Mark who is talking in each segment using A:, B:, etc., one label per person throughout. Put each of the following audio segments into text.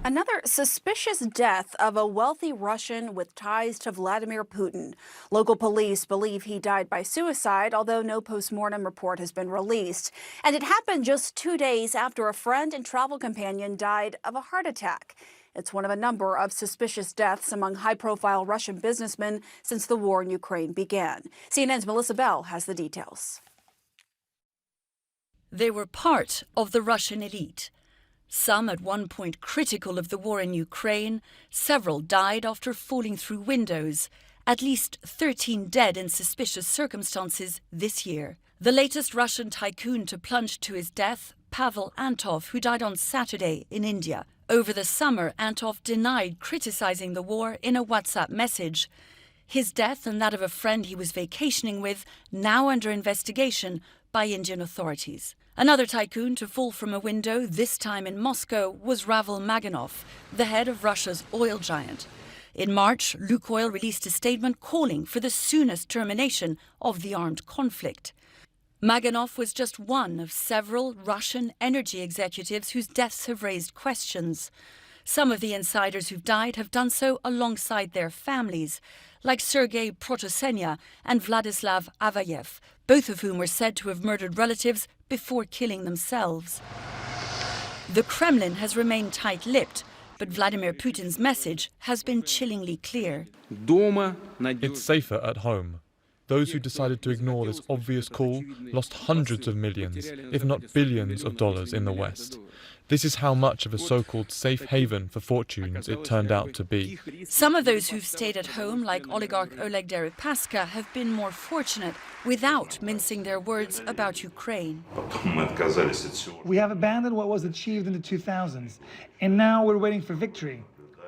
A: Another suspicious death of a wealthy Russian with ties to Vladimir Putin. Local police believe he died by suicide, although no post-mortem report has been released. And it happened just 2 days after a friend and travel companion died of a heart attack. It's one of a number of suspicious deaths among high-profile Russian businessmen since the war in Ukraine began. CNN's Melissa Bell has the details.
B: They were part of the Russian elite. Some at one point critical of the war in Ukraine, several died after falling through windows. At least 13 dead in suspicious circumstances this year. The latest Russian tycoon to plunge to his death, Pavel Antov, who died on Saturday in India. Over the summer, Antov denied criticizing the war in a WhatsApp message. His death and that of a friend he was vacationing with now under investigation by Indian authorities. Another tycoon to fall from a window, this time in Moscow, was Ravil Maganov, the head of Russia's oil giant. In March, Lukoil released a statement calling for the soonest termination of the armed conflict. Maganov was just one of several Russian energy executives whose deaths have raised questions. Some of the insiders who've died have done so alongside their families, like Sergei Protosenya and Vladislav Avayev, both of whom were said to have murdered relatives before killing themselves. The Kremlin has remained tight-lipped, but Vladimir Putin's message has been chillingly clear.
C: It's safer at home. Those who decided to ignore this obvious call lost hundreds of millions, if not billions of dollars in the West. This is how much of a so-called safe haven for fortunes it turned out to be.
B: Some of those who've stayed at home, like oligarch Oleg Deripaska, have been more fortunate without mincing their words about Ukraine.
D: We have abandoned what was achieved in the 2000s, and now we're waiting for victory.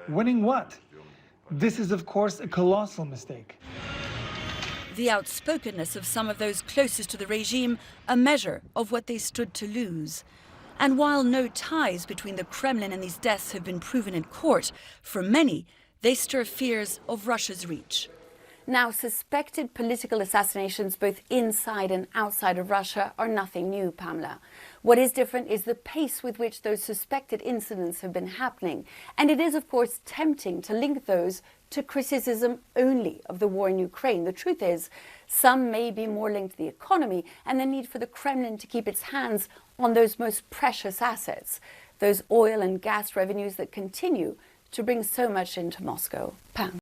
D: Winning what? This is, of course, a colossal mistake.
B: The outspokenness of some of those closest to the regime, a measure of what they stood to lose. And while no ties between the Kremlin and these deaths have been proven in court, for many, they stir fears of Russia's reach.
E: Now, suspected political assassinations both inside and outside of Russia are nothing new, Pamela. What is different is the pace with which those suspected incidents have been happening. And it is, of course, tempting to link those to criticism only of the war in Ukraine. The truth is, some may be more linked to the economy and the need for the Kremlin to keep its hands on those most precious assets, those oil and gas revenues that continue to bring so much into Moscow. Pam.